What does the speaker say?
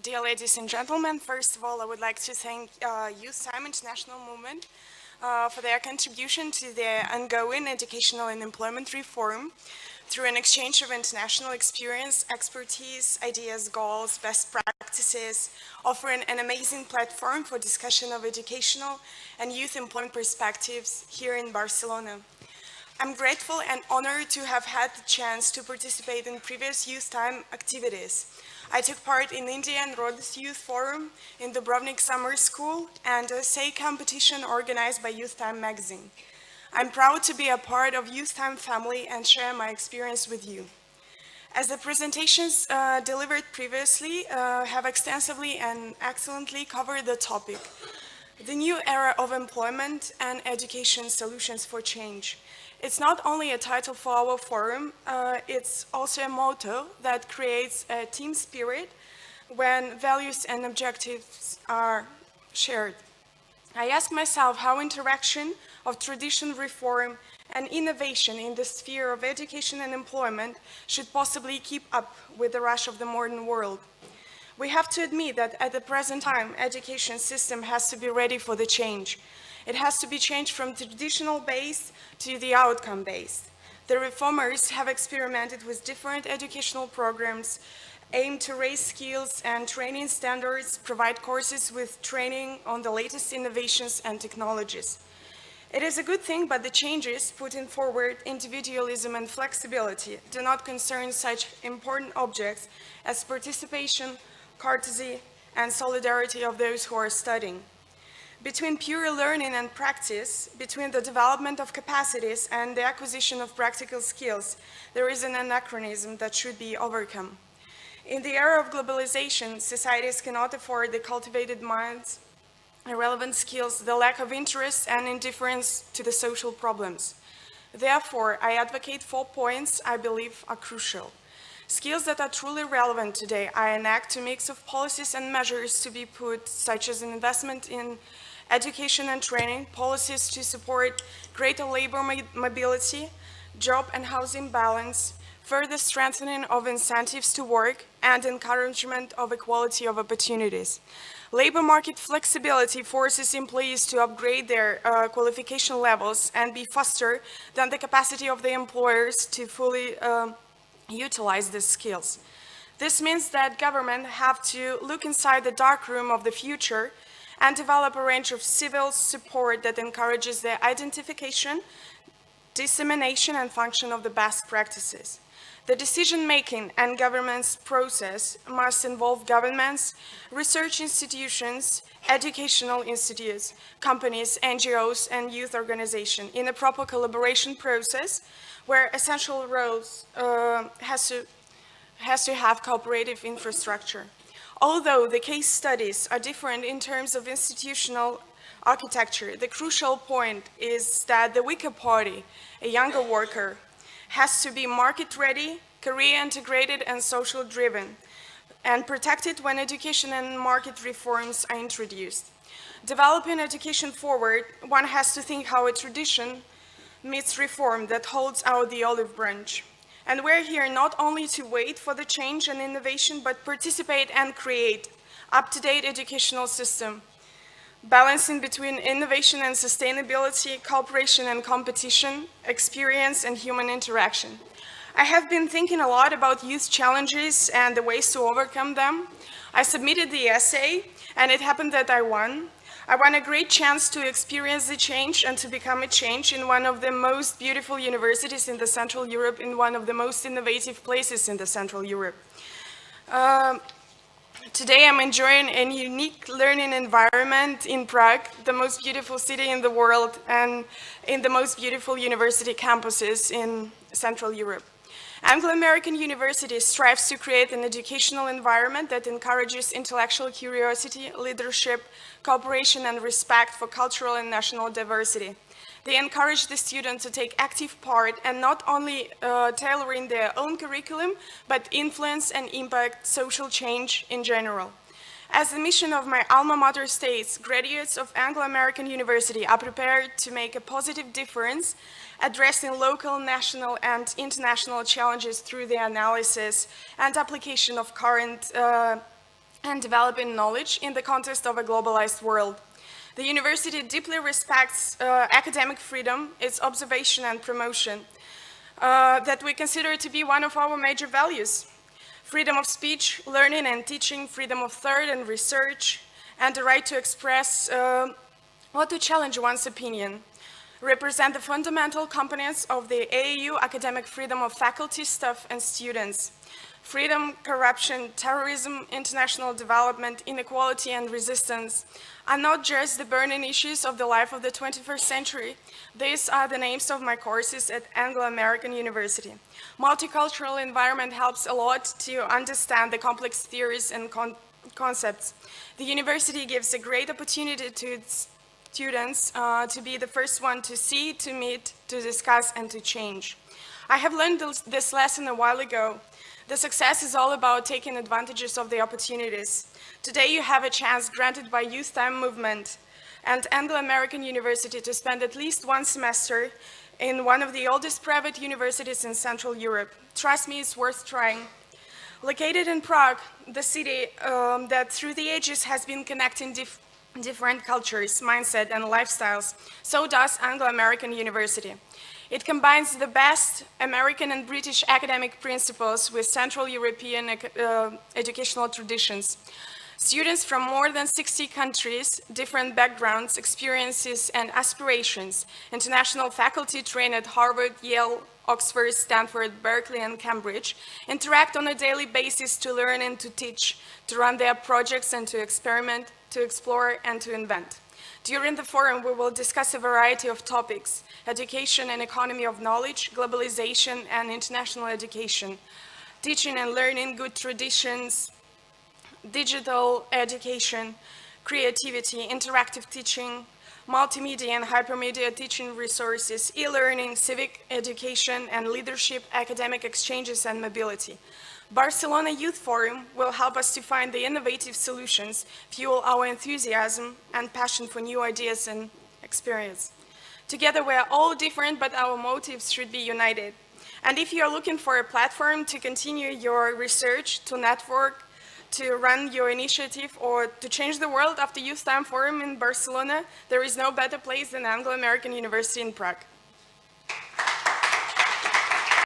Dear ladies and gentlemen, first of all, I would like to thank Youth Time International Movement for their contribution to the ongoing educational and employment reform through an exchange of international experience, expertise, ideas, goals, best practices, offering an amazing platform for discussion of educational and youth employment perspectives here in Barcelona. I'm grateful and honored to have had the chance to participate in previous Youth Time activities. I took part in Indian Rhodes Youth Forum in Dubrovnik Summer School and a essay competition organized by Youth Time magazine. I'm proud to be a part of Youth Time family and share my experience with you. As the presentations delivered previously have extensively and excellently covered the topic, the new era of employment and education solutions for change. It's not only a title for our forum, it's also a motto that creates a team spirit when values and objectives are shared. I ask myself how interaction of tradition reform and innovation in the sphere of education and employment should possibly keep up with the rush of the modern world. We have to admit that at the present time, education system has to be ready for the change. It has to be changed from traditional based to the outcome based. The reformers have experimented with different educational programs aimed to raise skills and training standards, provide courses with training on the latest innovations and technologies. It is a good thing, but the changes putting forward individualism and flexibility do not concern such important objects as participation, courtesy, and solidarity of those who are studying. Between pure learning and practice, between the development of capacities and the acquisition of practical skills, there is an anachronism that should be overcome. In the era of globalization, societies cannot afford the cultivated minds, irrelevant skills, the lack of interest and indifference to the social problems. Therefore, I advocate 4 points I believe are crucial. Skills that are truly relevant today. I enact a mix of policies and measures to be put, such as an investment in education and training, policies to support greater labor mobility, job and housing balance, further strengthening of incentives to work, and encouragement of equality of opportunities. Labor market flexibility forces employees to upgrade their qualification levels and be faster than the capacity of the employers to fully utilize these skills. This means that government have to look inside the dark room of the future and develop a range of civil support that encourages the identification, dissemination, and function of the best practices. The decision-making and governance process must involve governments, research institutions, educational institutes, companies, NGOs, and youth organizations in a proper collaboration process where essential roles has to have cooperative infrastructure. Although the case studies are different in terms of institutional architecture, the crucial point is that the weaker party, a younger worker, has to be market-ready, career-integrated, and social-driven, and protected when education and market reforms are introduced. Developing education forward, one has to think how a tradition meets reform that holds out the olive branch. And we're here not only to wait for the change and innovation, but participate and create up-to-date educational system, balancing between innovation and sustainability, cooperation and competition, experience and human interaction. I have been thinking a lot about youth challenges and the ways to overcome them. I submitted the essay, and it happened that I won. I won a great chance to experience the change and to become a change in one of the most beautiful universities in the Central Europe, in one of the most innovative places in the Central Europe. Today I'm enjoying a unique learning environment in Prague, the most beautiful city in the world and in the most beautiful university campuses in Central Europe. Anglo-American University strives to create an educational environment that encourages intellectual curiosity, leadership, cooperation, and respect for cultural and national diversity. They encourage the students to take active part and not only tailoring their own curriculum, but influence and impact social change in general. As the mission of my alma mater states, graduates of Anglo-American University are prepared to make a positive difference, addressing local, national, and international challenges through the analysis and application of current and developing knowledge in the context of a globalized world. The university deeply respects academic freedom, its observation and promotion, that we consider to be one of our major values. Freedom of speech, learning and teaching, freedom of thought and research, and the right to express or to challenge one's opinion represent the fundamental components of the AAU academic freedom of faculty, staff, and students. Freedom, corruption, terrorism, international development, inequality, and resistance are not just the burning issues of the life of the 21st century. These are the names of my courses at Anglo-American University. Multicultural environment helps a lot to understand the complex theories and concepts. The university gives a great opportunity to its students to be the first one to see, to meet, to discuss, and to change. I have learned this lesson a while ago. The success is all about taking advantages of the opportunities. Today you have a chance granted by Youth Time Movement and Anglo-American University to spend at least one semester in one of the oldest private universities in Central Europe. Trust me, it's worth trying. Located in Prague, the city that through the ages has been connecting different cultures, mindset, and lifestyles, so does Anglo-American University. It combines the best American and British academic principles with Central European educational traditions. Students from more than 60 countries, different backgrounds, experiences, and aspirations, international faculty trained at Harvard, Yale, Oxford, Stanford, Berkeley, and Cambridge, interact on a daily basis to learn and to teach, to run their projects and to experiment, to explore, and to invent. During the forum, we will discuss a variety of topics: education and economy of knowledge, globalization and international education, teaching and learning, good traditions, digital education, creativity, interactive teaching, multimedia and hypermedia teaching resources, e-learning, civic education and leadership, academic exchanges and mobility. Barcelona Youth Forum will help us to find the innovative solutions, fuel our enthusiasm and passion for new ideas and experience. Together we are all different, but our motives should be united. And if you are looking for a platform to continue your research, to network, to run your initiative, or to change the world after Youth Time Forum in Barcelona, there is no better place than Anglo-American University in Prague.